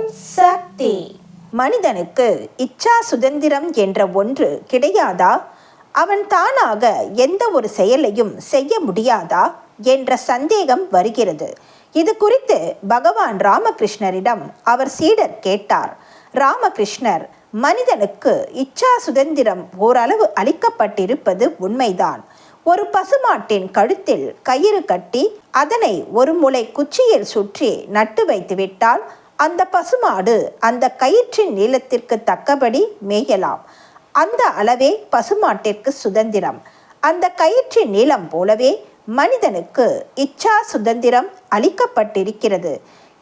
ஓம் சக்தி. மனிதனுக்கு இச்சா சுதந்திரம் என்ற ஒன்று கிடையாதா? அவன் தானாக எந்த ஒரு செயலையும் செய்ய முடியாதா என்ற சந்தேகம் வருகிறது. இது குறித்து பகவான் ராமகிருஷ்ணரிடம் அவர் சீடர் கேட்டார். ராமகிருஷ்ணர், மனிதனுக்கு இச்சா சுதந்திரம் ஓரளவு அளிக்கப்பட்டிருப்பது உண்மைதான். ஒரு பசுமாட்டின் கழுத்தில் கயிறு கட்டி அதனை ஒரு முளை குச்சியில் சுற்றி நட்டு வைத்துவிட்டால் அந்த பசுமாடு அந்த கயிற்றின் நீளத்திற்கு தக்கபடி மேயலாம். அந்த அளவே பசுமாட்டிற்கு சுதந்திரம். அந்த கயிற்றின் நீளம் போலவே மனிதனுக்கு இச்சா சுதந்திரம் அளிக்கப்பட்டிருக்கிறது.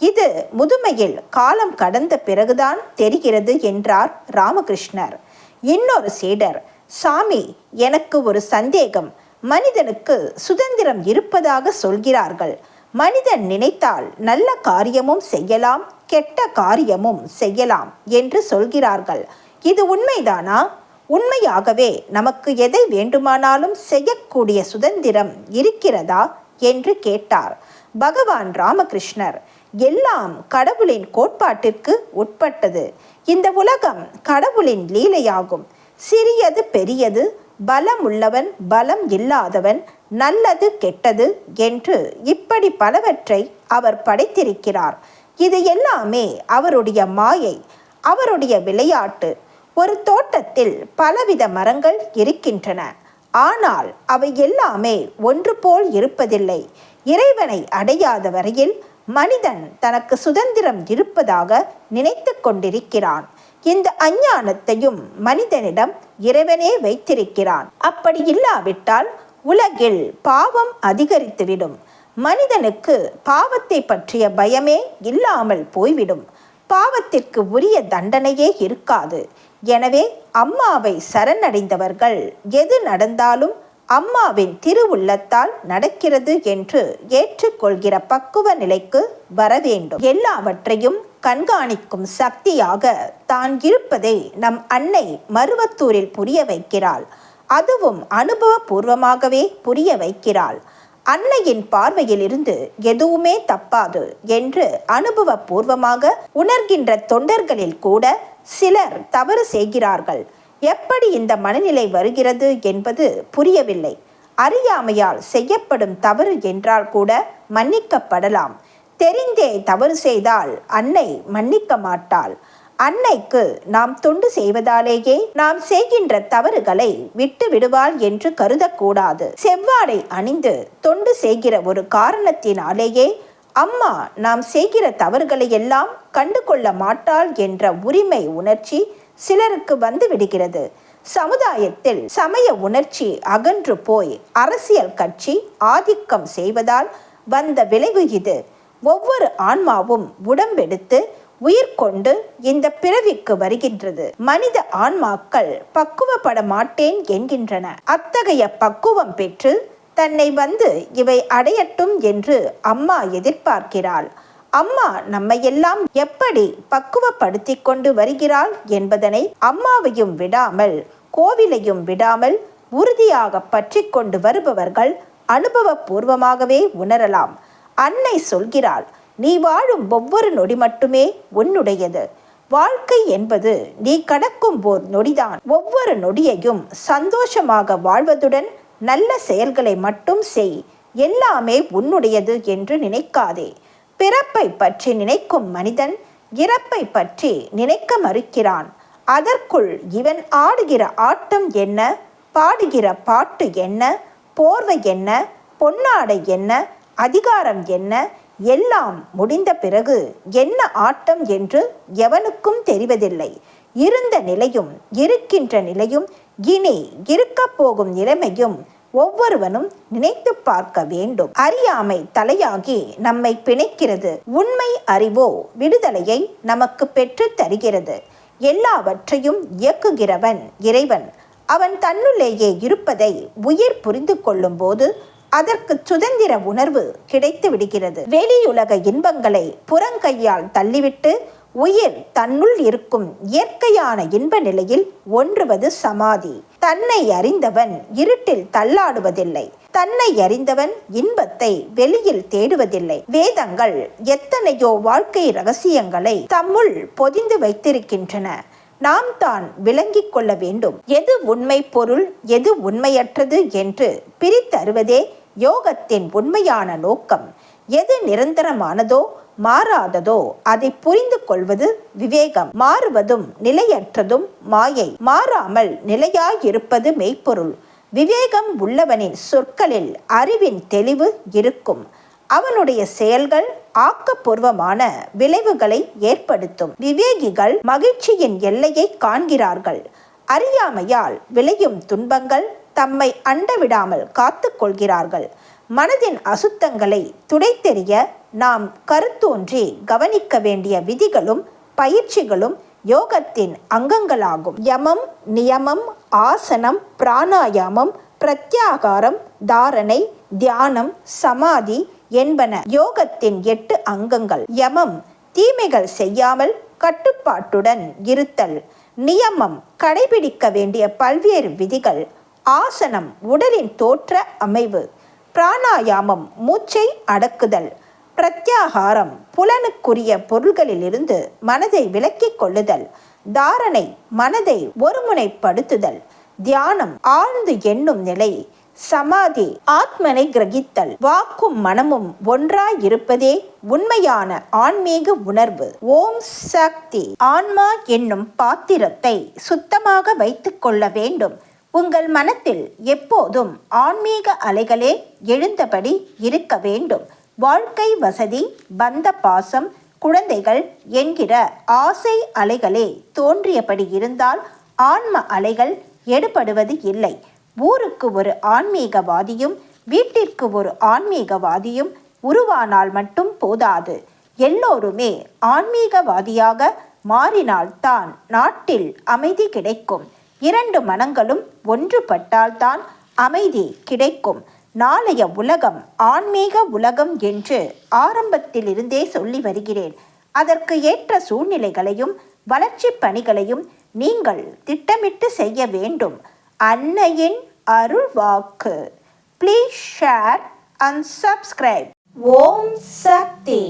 இது முதுமையில் காலம் கடந்த பிறகுதான் தெரிகிறது என்றார் ராமகிருஷ்ணர். இன்னொரு சீடர், சாமி, எனக்கு ஒரு சந்தேகம். மனிதனுக்கு சுதந்திரம் இருப்பதாக சொல்கிறார்கள். மனிதன் நினைத்தால் நல்ல காரியமும் செய்யலாம், கெட்ட காரியமும் செய்யலாம் என்று சொல்கிறார்கள். இது உண்மைதானா? உண்மையாகவே நமக்கு எதை வேண்டுமானாலும் செய்யக்கூடிய சுதந்திரம் இருக்கிறதா என்று கேட்டார். பகவான் ராமகிருஷ்ணர், எல்லாம் கடவுளின் கோட்பாட்டிற்கு உட்பட்டது. இந்த உலகம் கடவுளின் லீலையாகும். சிறியது பெரியது, பலம் உள்ளவன் பலம் இல்லாதவன், நல்லது கெட்டது என்று இப்படி பலவற்றை அவர் படைத்திருக்கிறார். இது எல்லாமே அவருடைய மாயை, அவருடைய விளையாட்டு. ஒரு தோட்டத்தில் பலவித மரங்கள் இருக்கின்றன. ஆனால் அவை எல்லாமே ஒன்று போல் இருப்பதில்லை. இறைவனை அடையாத வரையில் மனிதன் தனக்கு சுதந்திரம் இருப்பதாக நினைத்து கொண்டிருக்கிறான். இந்த அஞ்ஞானத்தையும் மனிதனிடம் இறைவனே வைத்திருக்கிறான். அப்படி இல்லாவிட்டால் உலகில் பாவம் அதிகரித்துவிடும். மனிதனுக்கு பாவத்தை பற்றிய பயமே இல்லாமல் போய்விடும். பாவத்திற்கு உரிய தண்டனையே இருக்காது. எனவே அம்மாவை சரணடைந்தவர்கள் எது நடந்தாலும் அம்மாவின் திருவுள்ளத்தால் நடக்கிறது என்று ஏற்றுக்கொள்கிற பக்குவ நிலைக்கு வர வேண்டும். எல்லாவற்றையும் கண்காணிக்கும் சக்தியாக தான் இருப்பதை நம் அன்னை மருவத்தூரில் புரிய வைக்கிறாள். அதுவும் அனுபவபூர்வமாகவே புரிய வைக்கிறாள். அன்னையின் பார்வையிலிருந்து எதுவுமே தப்பாது என்று அனுபவபூர்வமாக உணர்கின்ற தொண்டர்களில் கூட சிலர் தவறு செய்கிறார்கள். எப்படி இந்த மனநிலை வருகிறது என்பது புரியவில்லை. அறியாமையால் செய்யப்படும் தவறு என்றால் கூட மன்னிக்கப்படலாம். தெரிந்தே தவறு செய்தால் அன்னை மன்னிக்க மாட்டாள். அன்னைக்கு நாம் தொண்டு செய்வதாலேயே நாம் செய்கின்ற தவறுகளை விட்டு விடுவாள் என்று கருதக்கூடாது. செவ்வாடை அணிந்து தொண்டு செய்கிற ஒரு காரணத்தினாலேயே அம்மா நாம் செய்கிற தவறுகளை எல்லாம் கண்டு கொள்ள மாட்டாள் என்ற உரிமை உணர்ச்சி சிலருக்கு வந்து விடுகிறது. சமுதாயத்தில் சமய உணர்ச்சி அகன்று போய் அரசியல் கட்சி ஆதிக்கம் செய்வதால் வந்த விளைவு இது. ஒவ்வொரு ஆன்மாவும் உடம்பெடுத்து உயிர் கொண்டு இந்த பிறவிக்கு வருகின்றது. மனித ஆன்மாக்கள் பக்குவப்பட மாட்டேன் என்கின்றன. அத்தகைய பக்குவம் பெற்று தன்னை வந்து இவை அடையட்டும் என்று அம்மா எதிர்பார்க்கிறாள். அம்மா நம்மையெல்லாம் எப்படி பக்குவப்படுத்தி கொண்டு வருகிறாள் என்பதனை அம்மாவையும் விடாமல் கோவிலையும் விடாமல் உறுதியாக பற்றி கொண்டு வருபவர்கள் அனுபவபூர்வமாகவே உணரலாம். அன்னை சொல்கிறாள், நீ வாழும் ஒவ்வொரு நொடி மட்டுமே உன்னுடையது. வாழ்க்கை என்பது நீ கடக்கும் ஓர் நொடிதான். ஒவ்வொரு நொடியையும் சந்தோஷமாக வாழ்வதுடன் நல்ல செயல்களை மட்டும் செய். எல்லாமே உன்னுடையது என்று நினைக்காதே. பிறப்பை பற்றி நினைக்கும் மனிதன் இறப்பை பற்றி நினைக்க மறுக்கிறான். அதற்குள் இவன் ஆடுகிற ஆட்டம் என்ன, பாடுகிற பாட்டு என்ன, போர்வை என்ன, பொன்னாடை என்ன, அதிகாரம் என்ன, எல்லாம் முடிந்த பிறகு என்ன ஆட்டம் என்று எவனுக்கும் தெரிவதில்லை. இருந்த நிலையும் இருக்கின்ற நிலையும் இனி இருக்கப் போகும் நிலைமையும் ஒவ்வொருவனும் நினைத்து பார்க்க வேண்டும். அறியாமை தலையாகி நம்மை பிணைக்கிறது. உண்மை அறிவோ விடுதலையை நமக்கு பெற்று தருகிறது. எல்லாவற்றையும் இயக்குகிறவன் இறைவன். அவன் தன்னுள்ளேயே இருப்பதை உயிர் புரிந்து கொள்ளும் போது அதற்கு சுதந்திர உணர்வு கிடைத்து விடுகிறது. வெளியுலக இன்பங்களை புறங்கையால் தள்ளிவிட்டு உயிர் தன்னுள் இருக்கும் இயற்கையான இன்ப நிலையில் ஒன்றுவது சமாதி. தன்னை அறிந்தவன் இருட்டில் தள்ளாடுவதில்லை. தன்னை அறிந்தவன் இன்பத்தை வெளியில் தேடுவதில்லை. வேதங்கள் எத்தனையோ வாழ்க்கை ரகசியங்களை தம்முள் பொதிந்து வைத்திருக்கின்றன. நாம் தான் விளங்கிக் கொள்ள வேண்டும். எது உண்மை பொருள், எது உண்மையற்றது என்று பிரித்தறிவதே யோகத்தின் உண்மையான நோக்கம். எது நிரந்தரமானதோ மாறாததோ அதை புரிந்து கொள்வது விவேகம். மாறுவதும் நிலையற்றதும் மாயை, மாறாமல் நிலையாயிருப்பது மெய்ப்பொருள். விவேகம் உள்ளவனின் சொற்களில் அறிவின் தெளிவு இருக்கும். அவனுடைய செயல்கள் ஆக்கப்பூர்வமான விளைவுகளை ஏற்படுத்தும். விவேகிகள் மகிழ்ச்சியின் எல்லையை காண்கிறார்கள். அறியாமையால் விளையும் துன்பங்கள் தம்மை அண்டவிடாமல் காத்து கொள்கிறார்கள். மனதின் அசுத்தங்களை துடைத்தெறிய நாம் கருத்தோன்றி கவனிக்க வேண்டிய விதிகளும் பயிற்சிகளும் யோகத்தின் அங்கங்களாகும். யமம், நியமம், ஆசனம், பிராணாயாமம், பிரத்யாகாரம், தாரணை, தியானம், சமாதி என்பன யோகத்தின் 8 அங்கங்கள். யமம் தீமைகள் செய்யாமல் கட்டுப்பாட்டுடன் இருத்தல். நியமம் கடைபிடிக்க வேண்டிய பல்வேறு விதிகள். ஆசனம் உடலின் தோற்ற அமைவு. பிராணாயாமம் மூச்சை அடக்குதல். பிரத்யாகாரம் புலனுக்குரிய பொருள்களிலிருந்து மனதை விலக்கிக் கொள்ளுதல். தாரணை மனதை ஒருமுனைப்படுத்துதல். தியானம் ஆழ்ந்து எண்ணும் நிலை. சமாதி ஆத்மனை கிரகித்தல். வாக்கும் மனமும் ஒன்றாயிருப்பதே உண்மையான ஆன்மீக உணர்வு. ஓம் சக்தி. ஆன்மா என்னும் பாத்திரத்தை சுத்தமாக வைத்துக் கொள்ள வேண்டும். உங்கள் மனத்தில் எப்போதும் ஆன்மீக அலைகளே எழுந்தபடி இருக்க வேண்டும். வாழ்க்கை வசதி, பந்த பாசம், குழந்தைகள் என்கிற ஆசை அலைகளே தோன்றியபடி இருந்தால் ஆன்ம அலைகள் எடுபடுவது இல்லை. ஊருக்கு ஒரு ஆன்மீகவாதியும் வீட்டிற்கு ஒரு ஆன்மீகவாதியும் உருவானால் மட்டும் போதாது. எல்லோருமே ஆன்மீகவாதியாக மாறினால்தான் நாட்டில் அமைதி கிடைக்கும். 2 மனங்களும் ஒன்றுபட்டால்தான் அமைதி கிடைக்கும். நாளைய உலகம் ஆன்மீக உலகம் என்று ஆரம்பத்திலிருந்தே சொல்லி வருகிறேன். அதற்கு ஏற்ற சூழ்நிலைகளையும் வளர்ச்சி பணிகளையும் நீங்கள் திட்டமிட்டு செய்ய வேண்டும். அன்னையின் அருள் வாக்கு. Please share and subscribe. Om Sakthi.